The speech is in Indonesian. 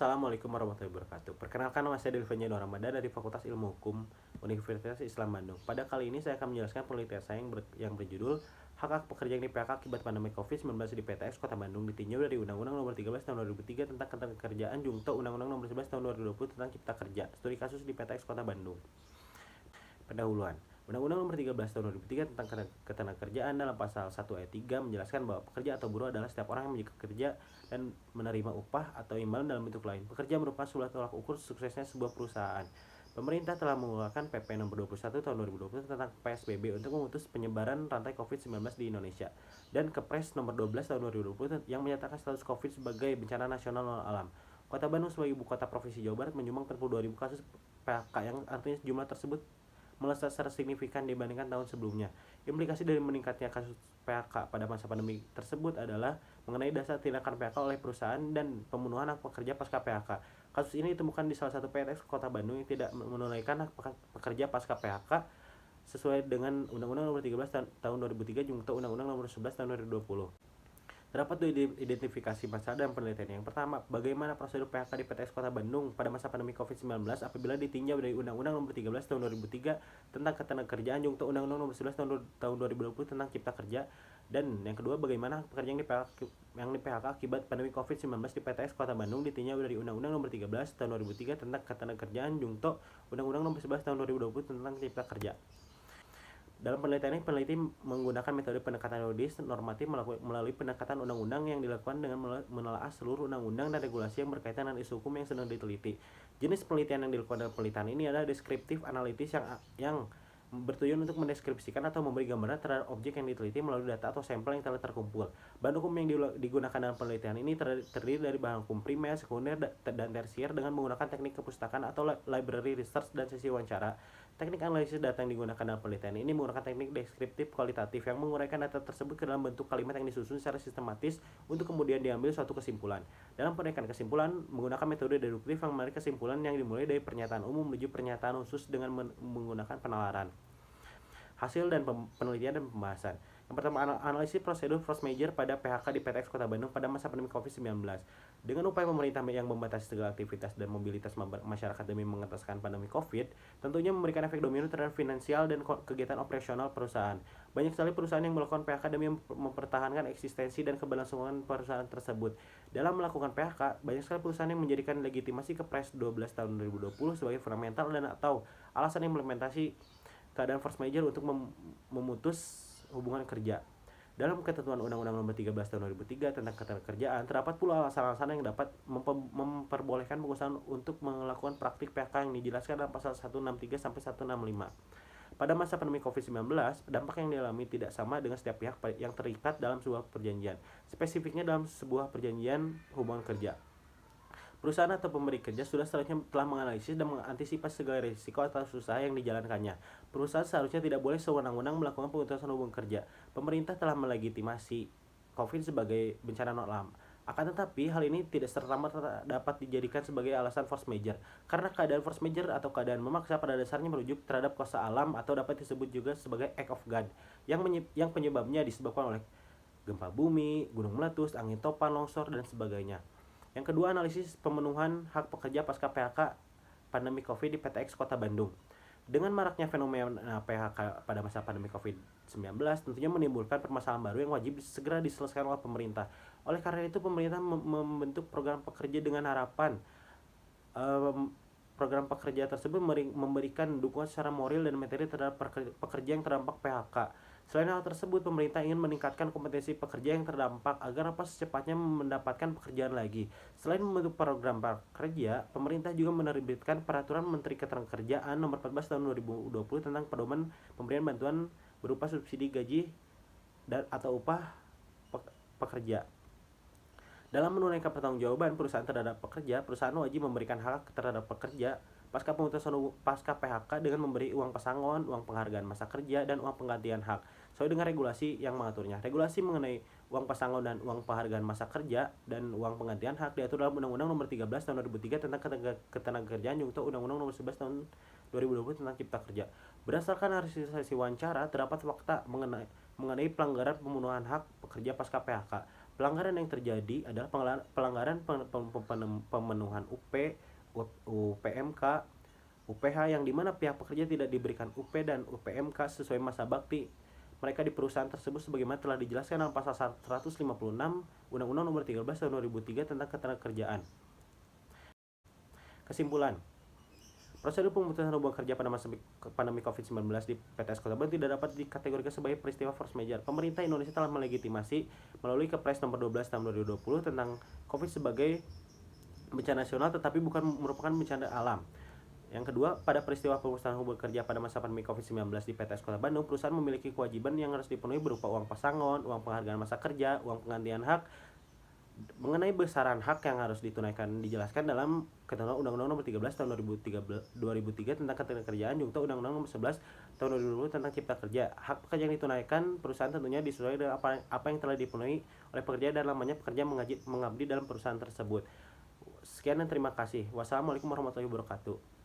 Assalamualaikum warahmatullahi wabarakatuh. Perkenalkan, nama saya Delvin Jano Ramadan dari Fakultas Ilmu Hukum Universitas Islam Bandung. Pada kali ini saya akan menjelaskan penelitian saya yang berjudul Hak-Hak Pekerja yang di-PHK akibat pandemi COVID-19 di PTX Kota Bandung ditinjau dari Undang-Undang Nomor 13 Tahun 2003 tentang Ketenagakerjaan Junto Undang-Undang Nomor 11 Tahun 2020 tentang Cipta Kerja. Studi kasus di PTX Kota Bandung. Pendahuluan. Undang-Undang Nomor 13 Tahun 2003 tentang Ketenagakerjaan dalam pasal 1 ayat 3 menjelaskan bahwa pekerja atau buruh adalah setiap orang yang bekerja dan menerima upah atau imbalan dalam bentuk lain. Pekerja merupakan sebuah tolak ukur suksesnya sebuah perusahaan. Pemerintah telah mengeluarkan PP Nomor 21 Tahun 2020 tentang PSBB untuk memutus penyebaran rantai COVID-19 di Indonesia dan Kepres Nomor 12 Tahun 2020 yang menyatakan status COVID sebagai bencana nasional non alam. Kota Bandung sebagai ibu kota provinsi Jawa Barat menyumbang 42.000 kasus PHK yang artinya jumlah tersebut melesat secara signifikan dibandingkan tahun sebelumnya. Implikasi dari meningkatnya kasus PHK pada masa pandemi tersebut adalah mengenai dasar tindakan PHK oleh perusahaan dan pemenuhan hak pekerja pasca PHK. Kasus ini ditemukan di salah satu PTX Kota Bandung yang tidak menunaikan hak pekerja pasca PHK sesuai dengan Undang-Undang Nomor 13 Tahun 2003 junto Undang-Undang Nomor 11 Tahun 2020. Terdapat dua identifikasi masalah dan penelitian. Yang pertama, bagaimana prosedur PHK di PTX Kota Bandung pada masa pandemi COVID-19 apabila ditinjau dari Undang-Undang Nomor 13 Tahun 2003 tentang Ketenagakerjaan junto Undang-Undang Nomor 11 Tahun 2020 tentang Cipta Kerja. Dan yang kedua, bagaimana pekerja yang di PHK akibat pandemi COVID-19 di PTX Kota Bandung ditinjau dari Undang-Undang Nomor 13 Tahun 2003 tentang Ketenagakerjaan junto Undang-Undang Nomor 11 Tahun 2020 tentang Cipta Kerja. Dalam penelitian ini, peneliti menggunakan metode pendekatan logis normatif melalui pendekatan undang-undang yang dilakukan dengan menelaah seluruh undang-undang dan regulasi yang berkaitan dengan isu hukum yang sedang diteliti. Jenis penelitian yang dilakukan dalam penelitian ini adalah deskriptif analitis yang bertujuan untuk mendeskripsikan atau memberi gambaran terhadap objek yang diteliti melalui data atau sampel yang telah terkumpul. Bahan hukum yang digunakan dalam penelitian ini terdiri dari bahan hukum primer, sekunder, dan tersier dengan menggunakan teknik kepustakaan atau library research dan sesi wawancara. Teknik analisis data yang digunakan dalam penelitian ini menggunakan teknik deskriptif kualitatif yang menguraikan data tersebut ke dalam bentuk kalimat yang disusun secara sistematis untuk kemudian diambil suatu kesimpulan. Dalam penerikan kesimpulan, menggunakan metode deduktif yang menarik kesimpulan yang dimulai dari pernyataan umum menuju pernyataan khusus dengan menggunakan penalaran. Hasil dan penelitian dan pembahasan. Yang pertama, analisis prosedur force majeure pada PHK di PTX Kota Bandung pada masa pandemi COVID-19. Dengan upaya pemerintah yang membatasi segala aktivitas dan mobilitas masyarakat demi mengentaskan pandemi COVID, tentunya memberikan efek domino terhadap finansial dan kegiatan operasional perusahaan. Banyak sekali perusahaan yang melakukan PHK demi mempertahankan eksistensi dan keberlangsungan perusahaan tersebut. Dalam melakukan PHK, banyak sekali perusahaan yang menjadikan legitimasi Kepres 12 tahun 2020 sebagai fundamental dan atau alasan implementasi keadaan force majeure untuk memutus hubungan kerja. Dalam ketentuan Undang-Undang Nomor 13 Tahun 2003 tentang Ketenagakerjaan, terdapat pula alasan-alasan yang dapat memperbolehkan pengusaha untuk melakukan praktik PHK yang dijelaskan dalam pasal 163 sampai 165. Pada masa pandemi COVID-19, dampak yang dialami tidak sama dengan setiap pihak yang terikat dalam sebuah perjanjian, spesifiknya dalam sebuah perjanjian hubungan kerja. Perusahaan atau pemberi kerja sudah seharusnya telah menganalisis dan mengantisipasi segala risiko atau usaha yang dijalankannya. Perusahaan seharusnya tidak boleh sewenang-wenang melakukan pemutusan hubungan kerja. Pemerintah telah melegitimasi COVID sebagai bencana non alam. Akan tetapi, hal ini tidak serta-merta dapat dijadikan sebagai alasan force majeure, karena keadaan force majeure atau keadaan memaksa pada dasarnya merujuk terhadap kuasa alam atau dapat disebut juga sebagai act of God, yang penyebabnya disebabkan oleh gempa bumi, gunung meletus, angin topan, longsor, dan sebagainya. Yang kedua, analisis pemenuhan hak pekerja pasca PHK pandemi COVID di PTX Kota Bandung. Dengan maraknya fenomena PHK pada masa pandemi COVID-19 tentunya menimbulkan permasalahan baru yang wajib segera diselesaikan oleh pemerintah. Oleh karena itu, pemerintah membentuk program pekerja dengan harapan program pekerja tersebut memberikan dukungan secara moral dan materi terhadap pekerja yang terdampak PHK. Selain hal tersebut, pemerintah ingin meningkatkan kompetensi pekerja yang terdampak agar secepatnya mendapatkan pekerjaan lagi. Selain membentuk program pekerja, pemerintah juga menerbitkan Peraturan Menteri Ketenagakerjaan Nomor 14 Tahun 2020 tentang pedoman pemberian bantuan berupa subsidi gaji dan atau upah pekerja. Dalam menunaikan pertanggungjawaban perusahaan terhadap pekerja, perusahaan wajib memberikan hak terhadap pekerja pasca PHK dengan memberi uang pesangon, uang penghargaan masa kerja, dan uang penggantian hak sesuai dengan regulasi yang mengaturnya. Regulasi mengenai uang pesangon dan uang penghargaan masa kerja dan uang penggantian hak diatur dalam Undang-Undang Nomor 13 Tahun 2003 tentang Ketenagakerjaan junto Undang-Undang Nomor 11 Tahun 2020 tentang Cipta Kerja. Berdasarkan hasil wawancara, terdapat fakta mengenai pelanggaran pemenuhan hak pekerja pasca PHK. Pelanggaran yang terjadi adalah pelanggaran pemenuhan UPMK, UPH yang dimana pihak pekerja tidak diberikan UP dan UPMK sesuai masa bakti mereka di perusahaan tersebut sebagaimana telah dijelaskan dalam pasal 156 Undang-Undang Nomor 13 Tahun 2003 tentang Ketenagakerjaan. Kesimpulan, prosedur pemutusan hubungan kerja pada masa pandemi COVID-19 di PTS Kota Bandung tidak dapat dikategorikan sebagai peristiwa force majeure. Pemerintah Indonesia telah melegitimasi melalui Kepres nomor 12 tahun 2020 tentang COVID sebagai bencana nasional tetapi bukan merupakan bencana alam. Yang kedua, pada peristiwa pemusnahan hubungan kerja pada masa pandemi COVID-19 di PTS Kota Bandung, perusahaan memiliki kewajiban yang harus dipenuhi berupa uang pesangon, uang penghargaan masa kerja, uang penggantian hak. Mengenai besaran hak yang harus ditunaikan dijelaskan dalam Ketentuan Undang-Undang Nomor 13 Tahun 2003 tentang Ketenagakerjaan junto Undang-Undang Nomor 11 Tahun 2020 tentang Cipta Kerja. Hak pekerja yang ditunaikan perusahaan tentunya disesuaikan dengan apa yang telah dipenuhi oleh pekerja dan lamanya pekerja mengabdi dalam perusahaan tersebut. Sekian dan terima kasih. Wassalamualaikum warahmatullahi wabarakatuh.